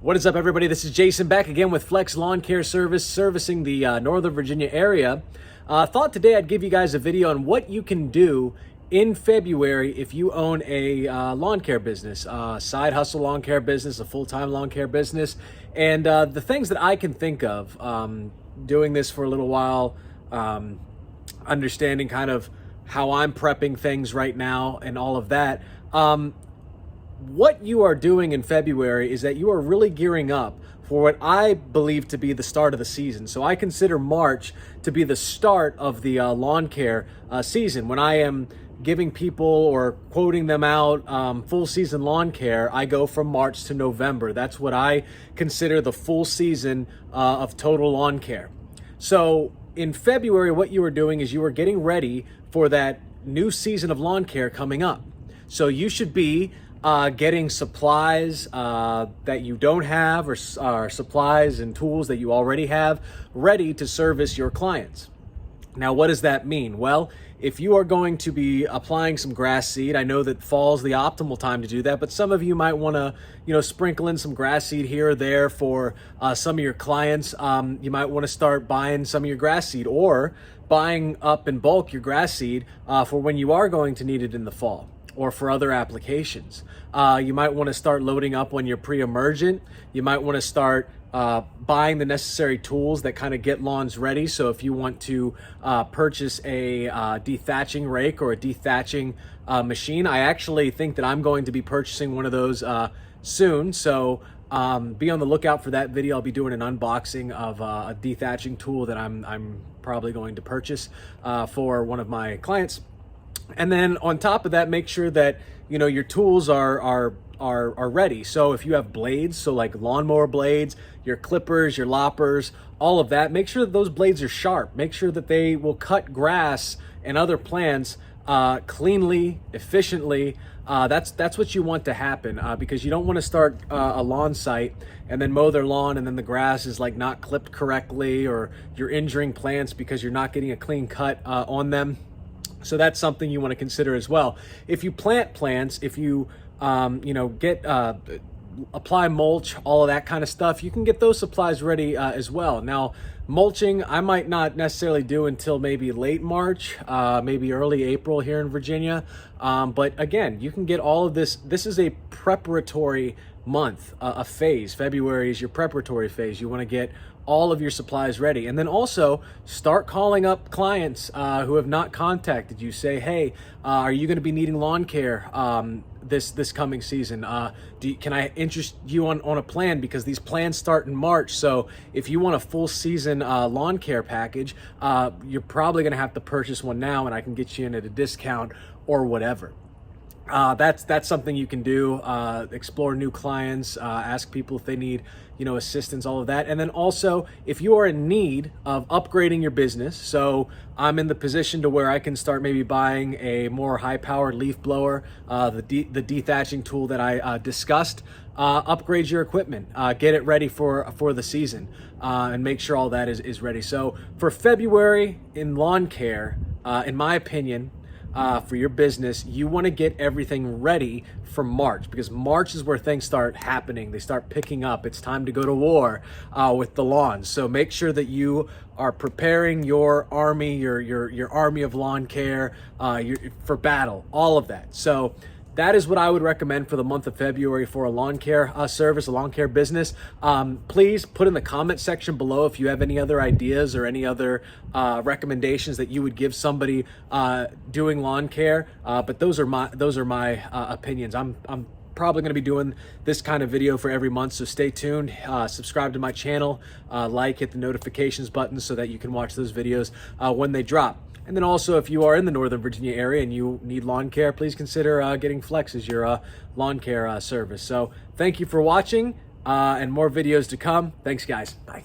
What is up, everybody? This is Jason back again with Flex Lawn Care Service, servicing the Northern Virginia area. Thought today I'd give you guys a video on what you can do in February if you own a lawn care business, side hustle lawn care business, a full-time lawn care business, and the things that I can think of doing this for a little while, understanding kind of how I'm prepping things right now and all of that. What you are doing in February is that you are really gearing up for what I believe to be the start of the season. So I consider March to be the start of the lawn care season. When I am giving people or quoting them out full season lawn care, I go from March to November. That's what I consider the full season of total lawn care. So in February, what you are doing is you are getting ready for that new season of lawn care coming up. So you should be getting supplies that you don't have, or supplies and tools that you already have ready to service your clients. Now, what does that mean? Well, if you are going to be applying some grass seed, I know that fall's the optimal time to do that, but some of you might want to, sprinkle in some grass seed here or there for some of your clients. You might want to start buying some of your grass seed, or buying up in bulk your grass seed for when you are going to need it in the fall, or for other applications. You might want to start loading up when you're pre-emergent. You might want to start buying the necessary tools that kind of get lawns ready. So if you want to purchase a dethatching rake or a dethatching machine, I actually think that I'm going to be purchasing one of those soon. So be on the lookout for that video. I'll be doing an unboxing of a dethatching tool that I'm probably going to purchase for one of my clients. And then on top of that, make sure that your tools are ready. So if you have blades, so like lawnmower blades, your clippers, your loppers, all of that, make sure that those blades are sharp. Make sure that they will cut grass and other plants cleanly, efficiently. That's what you want to happen, because you don't want to start a lawn site and then mow their lawn and then the grass is like not clipped correctly, or you're injuring plants because you're not getting a clean cut on them. So that's something you want to consider as well. If you plant plants, if you apply mulch, all of that kind of stuff, you can get those supplies ready as well. Now, mulching, I might not necessarily do until maybe late March, maybe early April here in Virginia. But again, you can get all of this. This is a preparatory month, a phase. February is your preparatory phase. You want to get all of your supplies ready, and then also start calling up clients who have not contacted you. Say, hey, are you going to be needing lawn care this coming season? Can I interest you on a plan, because these plans start in March. So if you want a full season lawn care package, you're probably going to have to purchase one now, and I can get you in at a discount or whatever. That's something you can do. Explore new clients, ask people if they need assistance, all of that. And then also, if you are in need of upgrading your business, so I'm in the position to where I can start maybe buying a more high-powered leaf blower, the dethatching tool that I discussed. Upgrade your equipment, get it ready for the season, and make sure all that is ready. So for February in lawn care, in my opinion, for your business, you want to get everything ready for March, because March is where things start happening. They start picking up. It's time to go to war with the lawns. So make sure that you are preparing your army, your army of lawn care for battle, all of that. So that is what I would recommend for the month of February for a lawn care service, a lawn care business. Please put in the comment section below if you have any other ideas or any other recommendations that you would give somebody doing lawn care. But those are my opinions. I'm probably going to be doing this kind of video for every month, so stay tuned. Subscribe to my channel, hit the notifications button so that you can watch those videos when they drop. And then also, if you are in the Northern Virginia area and you need lawn care, please consider getting Flex as your lawn care service. So thank you for watching, and more videos to come. Thanks, guys. Bye.